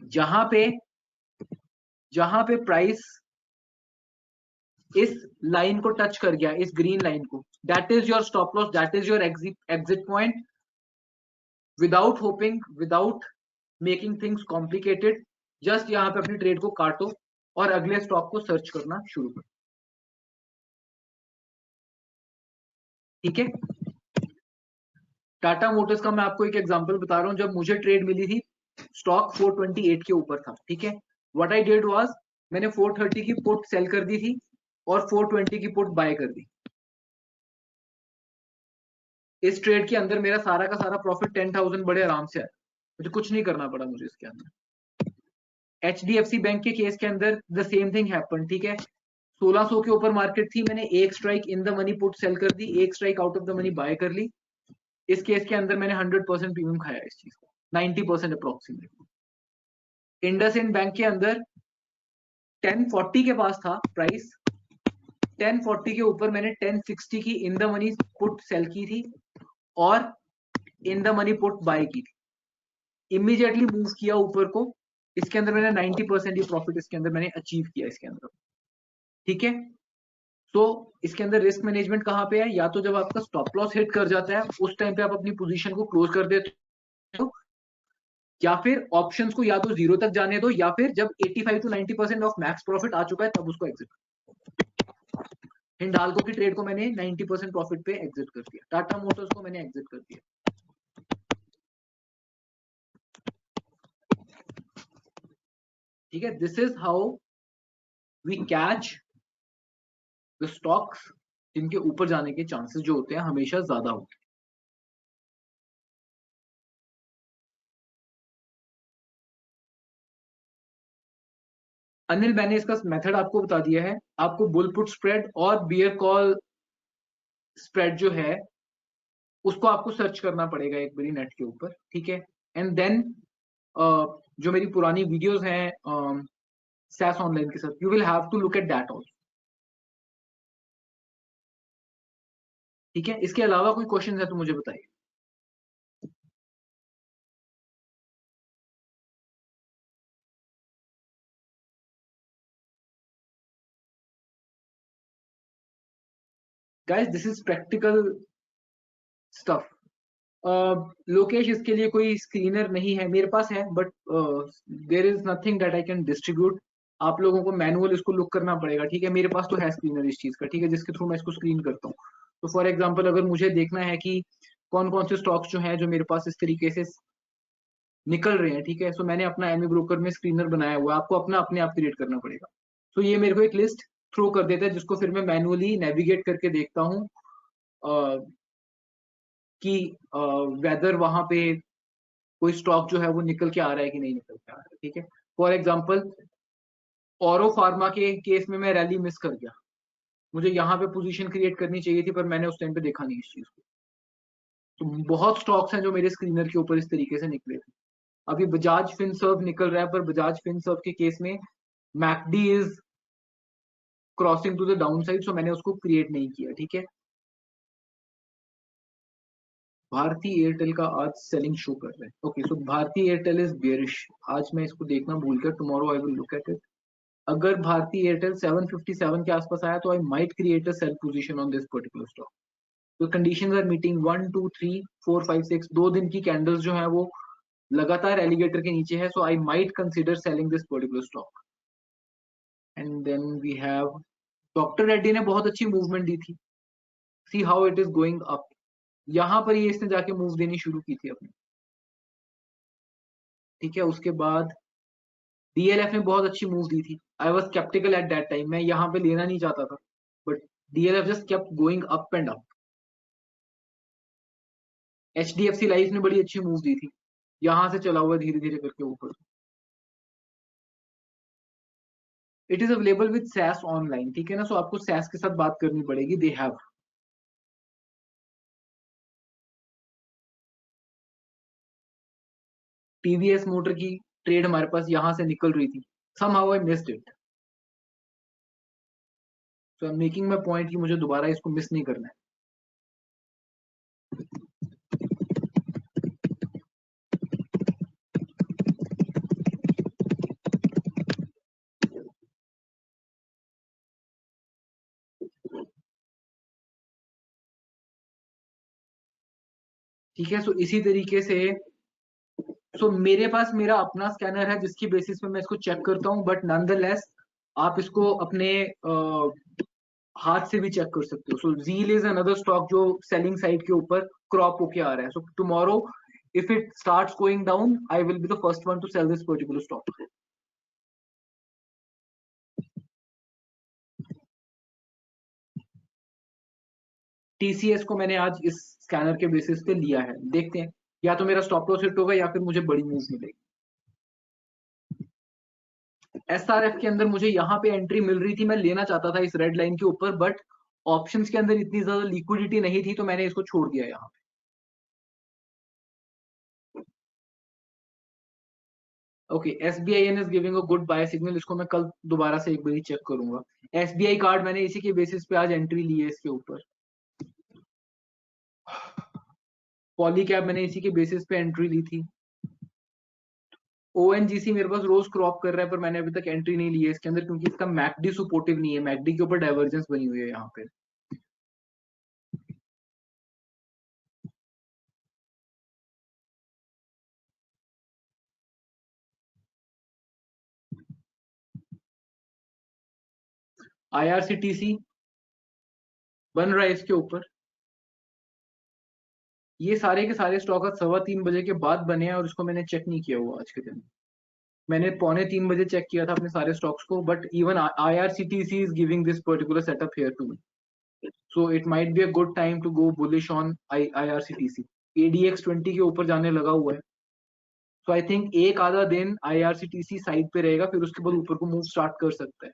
जहां पे जहां पे प्राइस इस लाइन को टच कर गया, इस ग्रीन लाइन को, that is your stop loss, that is your exit point. Without hopping, without making things complicated, just यहाँ पे अपनी ट्रेड को काटो और अगले स्टॉक को सर्च करना शुरू करो, ठीक है। टाटा मोटर्स का मैं आपको एक एग्जांपल बता रहा हूँ। जब मुझे ट्रेड मिली थी स्टॉक 428 के ऊपर था, ठीक है। व्हाट आई डिड वाज, मैंने 430 की पुट सेल कर दी थी और 420 की पुट बाय कर दी। इस ट्रेड के अंदर मेरा सारा का सारा प्रॉफिट 10,000 बड़े आराम से आया, मुझे कुछ नहीं करना पड़ा मुझे इसके अंदर। HDFC बैंक के केस के अंदर द सेम थिंग हैपन, ठीक है। 1600 के ऊपर मार्केट थी, मैंने एक strike in the money put sell कर दी, एक strike out of the money by कर ली। इस केस के अंदर मैंने 100% प्रीमियम खाया इस चीज का, 90% अप्रोक्सीमेटली। इंडसइंड बैंक के अंदर 1040 के पास था प्राइस, 1040 के ऊपर मैंने 1060 की in the money put sell की थी और in the money put buy की थी। इमीडिएटली मूव किया ऊपर को, इसके अंदर मैंने 90% ही प्रॉफिट इसके अंदर मैंने अचीव किया इसके अंदर, ठीक है। तो इसके अंदर रिस्क मैनेजमेंट कहाँ पे है, या तो जब आपका स्टॉप लॉस हिट कर जाता है उस टाइम पे आप अपनी पोजीशन को क्लोज कर देते हो, या फिर ऑप्शंस को या तो जीरो तक जाने दो, या फिर जब 85 टू 90% ऑफ मैक्स प्रॉफिट आ चुका है तब उसको एग्जिट। हिंडाल्को की ट्रेड को मैंने 90% प्रॉफिट पे एग्जिट कर दिया, टाटा मोटर्स को मैंने एग्जिट कर दिया, ठीक है। This is how we catch the stocks जिनके ऊपर जाने के चांसेस जो होते हैं हमेशा ज्यादा होते हैं। अनिल, मैंने इसका मेथड आपको बता दिया है। आपको बुल पुट स्प्रेड और बियर कॉल स्प्रेड जो है उसको आपको सर्च करना पड़ेगा एक बारी नेट के ऊपर, ठीक है। एंड देन जो मेरी पुरानी वीडियोस हैं सैस ऑनलाइन के साथ, you will have to look at that also, ठीक है। इसके अलावा कोई क्वेश्चन है तो मुझे बताइए। Guys this is practical stuff. Lokesh, इसके लिए कोई स्क्रीनर नहीं है, मेरे पास है but there is nothing that I can distribute. आप लोगों को मैनुअल इसको लुक करना पड़ेगा, ठीक है। मेरे पास तो है स्क्रीनर इस चीज का, ठीक है, जिसके थ्रू मैं इसको स्क्रीन करता हूँ। तो फॉर एग्जाम्पल अगर मुझे देखना है कि कौन कौन से स्टॉक्स जो हैं जो मेरे पास इस तरीके से निकल रहे हैं, ठीक है, सो मैंने अपना एमए ब्रोकर में स्क्रीनर बनाया हुआ है, आपको अपना अपने आप क्रिएट करना पड़ेगा। तो ये मेरे को एक लिस्ट थ्रो कर देता है जिसको फिर मैं मैनुअली नेविगेट करके देखता हूँ कि वेदर वहां पे कोई स्टॉक जो है वो निकल के आ रहा है कि नहीं निकल के आ रहा है, ठीक है। फॉर एग्जाम्पल औरो फार्मा के केस में मैं रैली मिस कर गया, मुझे यहाँ पे पोजीशन क्रिएट करनी चाहिए थी पर मैंने उस टाइम पे देखा नहीं इस चीज को। तो बहुत स्टॉक्स हैं जो मेरे स्क्रीनर के ऊपर इस तरीके से निकले थे। अभी बजाज फिनसर्व निकल रहा है पर बजाज फिनसर्व के केस में MACD is crossing to the down side, so मैंने उसको क्रिएट नहीं किया, ठीक है। भारती एयरटेल का आज सेलिंग शो कर रहा है, okay. So Bharti Airtel is bearish, आज मैं इसको देखना भूल गया, tomorrow I will look at it. अगर भारती एयरटेल 757 के आसपास आया तो I might create a sell position on this particular stock. तो कंडीशंस आर मीटिंग, 1 2 3 4 5 6 2 दिन की कैंडल्स जो है वो लगातार एलिगेटर के नीचे है, so I might consider selling this particular stock. And then we have doctor Reddy ने बहुत अच्छी मूवमेंट दी थी, see how it is going up. यहाँ पर ये इसने जाके मूव देनी शुरू की थी अपनी, ठीक है। उसके बाद डीएलएफ ने बहुत अच्छी मूव दी थी, I was sceptical at that time, मैं यहाँ पे लेना नहीं चाहता था but DLF just kept going up and up. HDFC life ने बड़ी अच्छी मूव दी थी, यहां से चला हुआ धीरे धीरे करके ऊपर। It is available with SAS online, ठीक है ना। सो आपको सैस के साथ बात करनी पड़ेगी, दे हैव। टीवीएस मोटर की ट्रेड हमारे पास यहां से निकल रही थी, somehow I missed it, so I'm making my point कि मुझे दोबारा इसको मिस नहीं करना है। ठीक है, सो इसी तरीके से मेरे पास मेरा अपना स्कैनर है जिसकी बेसिस पे मैं इसको चेक करता हूँ, बट नॉनदलेस आप इसको अपने हाथ से भी चेक कर सकते हो। So ZEEL is another stock जो सेलिंग साइड के ऊपर क्रॉप होके आ रहा है। So tomorrow if it starts going down, I will be the first one to sell this particular stock. TCS को मैंने आज इस स्कैनर के बेसिस पे लिया है, देखते हैं या तो मेरा स्टॉप लॉस हिट होगा या फिर मुझे बड़ी मूव मिलेगी। SRF के अंदर मुझे यहाँ पे एंट्री मिल रही थी, मैं लेना चाहता था इस रेड लाइन के ऊपर, बट ऑप्शंस के अंदर इतनी ज्यादा लिक्विडिटी नहीं थी, तो मैंने इसको छोड़ दिया यहाँ पे। Okay, SBIN is giving a good buy signal, इसको मैं कल दोबारा से एक बार चेक करूंगा। SBI कार्ड मैंने इसी के बेसिस पे आज एंट्री ली है इसके ऊपर। पॉलीकैब मैंने इसी के बेसिस पे एंट्री ली थी। ONGC मेरे पास रोज क्रॉप कर रहा है, पर मैंने अभी तक एंट्री नहीं ली है इसके अंदर, क्योंकि इसका मैकडी सपोर्टिव नहीं है, मैकडी के ऊपर डाइवर्जेंस बनी हुई है यहाँ पे। IRCTC बन रहा है इसके ऊपर। ये सारे के सारे स्टॉक आज 3:15 के बाद बने हैं और इसको मैंने चेक नहीं किया हुआ आज के दिन। मैंने 2:45 चेक किया था अपने सारे स्टॉक्स को, but even IRCTC is giving this particular setup here to me, so it might be a good time to go bullish on IRCTC। ADX 20 के ऊपर जाने लगा हुआ है, सो आई थिंक एक आधा दिन IRCTC साइड पे रहेगा, फिर उसके बाद ऊपर को मूव स्टार्ट कर सकता है।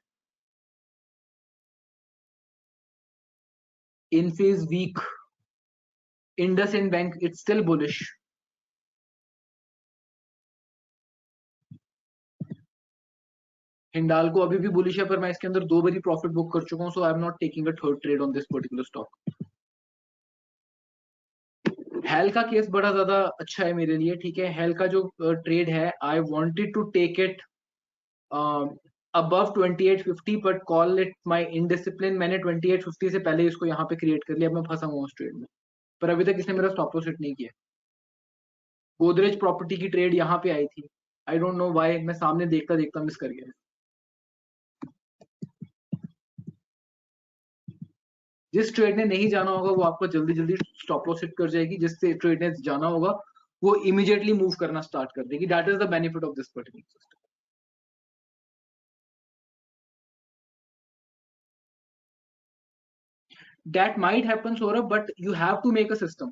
Infy's weak, IndusInd bank it's still bullish. Hindalco अभी भी बुलिश है, पर मैं इसके अंदर 2 बारी प्रॉफिट बुक कर चुका हूं, so I am not taking a third trade on this particular stock. हेल का केस बड़ा ज्यादा अच्छा है मेरे लिए, ठीक है। हेल का जो ट्रेड है, I wanted to take it above 2850, but call it my indiscipline. मैंने 2850 से पहले इसको यहाँ पे क्रिएट कर लिया, अब मैं फंसा हुआ उस ट्रेड में, पर अभी तक इसने मेरा स्टॉप लॉस हिट नहीं किया। गोदरेज प्रॉपर्टी की ट्रेड यहाँ पे आई थी, आई डोंट नो व्हाई, मैं सामने देखता देखता मिस कर गया। जिस ट्रेड ने नहीं जाना होगा वो आपको जल्दी जल्दी स्टॉप लॉस हिट कर जाएगी, जिस ट्रेड ने जाना होगा वो इमीडिएटली मूव करना स्टार्ट कर देगी। That is the benefit of this particular system. That might happen Saurabh, but you have to make a system,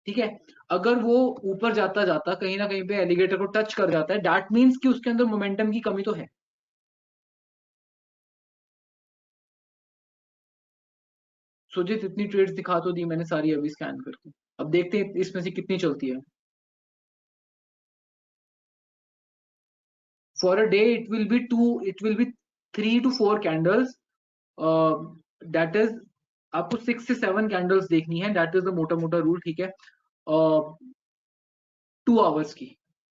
ठीक है। अगर वो ऊपर जाता जाता कहीं ना कहीं पे एलिगेटर को टच कर जाता है, दैट मीन्स कि उसके अंदर मोमेंटम की कमी तो है। सुजीत इतनी ट्रेड्स दिखा तो दी मैंने सारी अभी स्कैन करके, अब देखते हैं इसमें से कितनी चलती है। For a day it will be 3 to 4 candles, that is आपको 6 से 7 कैंडल्स देखनी है, दैट इज द मोटा मोटा रूल, ठीक है। 2 आवर्स की,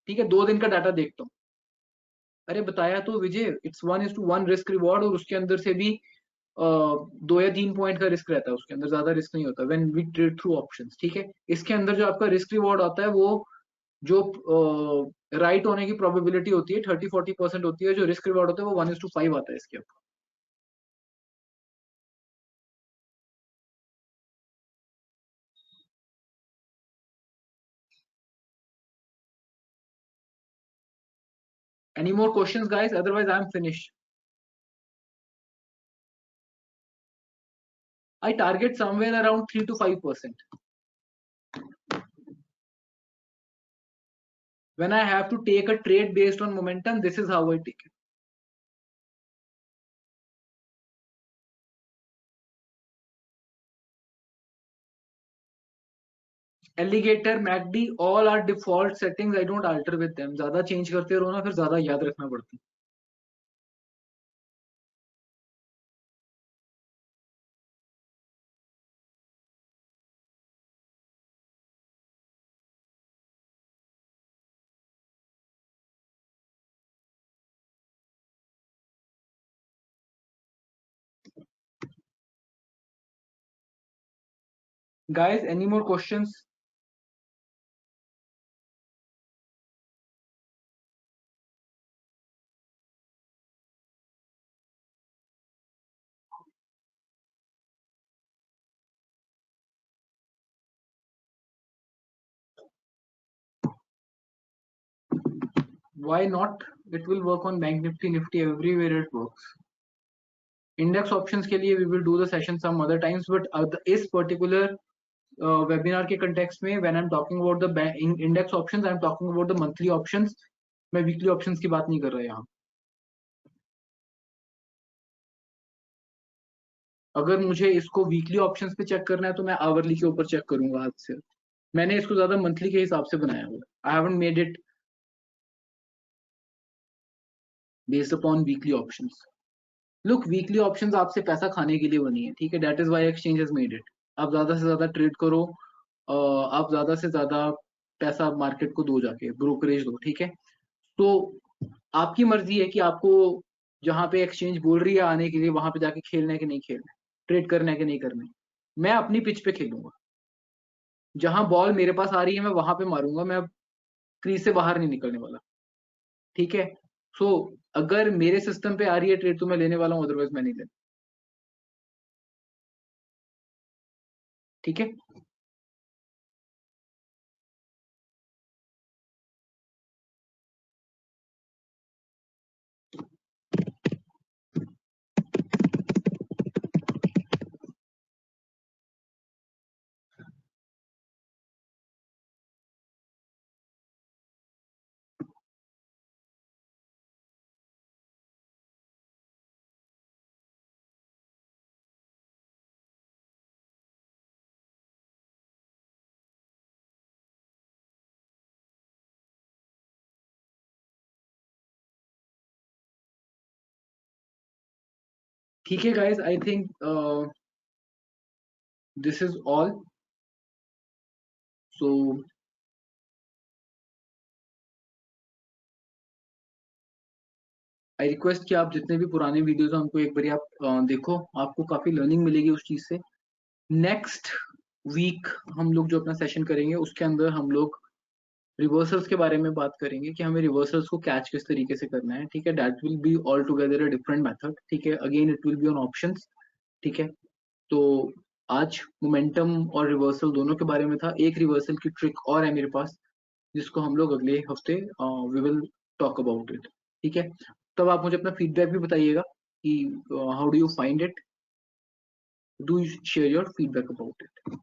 ठीक है, 2 दिन का डाटा देखता हूँ। अरे बताया तो विजय, इट्स 1:1 रिस्क रिवॉर्ड, और उसके अंदर से भी 2 या 3 पॉइंट का रिस्क रहता है, उसके अंदर ज्यादा रिस्क नहीं होता when we trade through options, ठीक है। इसके अंदर जो आपका रिस्क रिवॉर्ड आता है वो जो राइट होने की प्रोबेबिलिटी होती है 30-40% होती है, जो रिस्क रिवॉर्ड होता है वो 1:5 आता है इसके ऊपर। Any more questions, guys? Otherwise, I'm finished. I target somewhere around 3 to 5%. When I have to take a trade based on momentum, this is how I take it. Alligator, MACD, all are default settings. I don't alter with them. ज़्यादा change करते रहो ना, फिर ज़्यादा याद रखना पड़ता है. Guys, any more questions? Why not? It will work on Bank Nifty, Nifty, everywhere it works. Index options के लिए we will do the session some other times, but इस particular webinar के context में when I'm talking about the index options, I'm talking about the monthly options. मैं weekly options की बात नहीं कर रहा यहाँ. अगर मुझे इसको वीकली ऑप्शंस पे चेक करना है तो मैं आवरली के ऊपर चेक करूंगा आज से. मैंने इसको ज्यादा मंथली के हिसाब से बनाया हुआ. I haven't made it based upon weekly options. Look, weekly options आपसे पैसा खाने के लिए बनी है, ठीक है. That is why exchange has made it. आप ज्यादा से ज्यादा ट्रेड करो, आप ज्यादा से ज्यादा पैसा मार्केट को दो, जाके ब्रोकरेज दो, ठीक है. तो आपकी मर्जी है कि आपको जहां पे एक्सचेंज बोल रही है आने के लिए वहां पे जाके खेलना है कि नहीं खेलना है, ट्रेड करना है कि नहीं करना है. मैं अपनी पिच पे खेलूंगा. जहां बॉल मेरे पास आ रही है मैं वहां पे मारूंगा. मैं क्रीज से बाहर नहीं निकलने वाला, ठीक है. सो अगर मेरे सिस्टम पे आ रही है ट्रेड तो मैं लेने वाला हूं, अदरवाइज मैं नहीं लेना, ठीक है. ठीक है guys, I think this is all. So I request कि आप जितने भी पुराने वीडियोस हैं उनको एक बार आप देखो. आपको काफी लर्निंग मिलेगी उस चीज से. नेक्स्ट वीक हम लोग जो अपना सेशन करेंगे उसके अंदर हम लोग रिवर्सल्स के बारे में बात करेंगे कि हमें रिवर्सल्स को कैच किस तरीके से करना है, ठीक है. That will be all together a different method, ठीक है. Again it will be on options, ठीक है. तो आज मोमेंटम और रिवर्सल दोनों के बारे में था. एक रिवर्सल की ट्रिक और है मेरे पास जिसको हम लोग अगले हफ्ते we will talk about it, ठीक है. तब आप मुझे अपना फीडबैक भी बताइएगा कि how do you find it. Do share your feedback about it.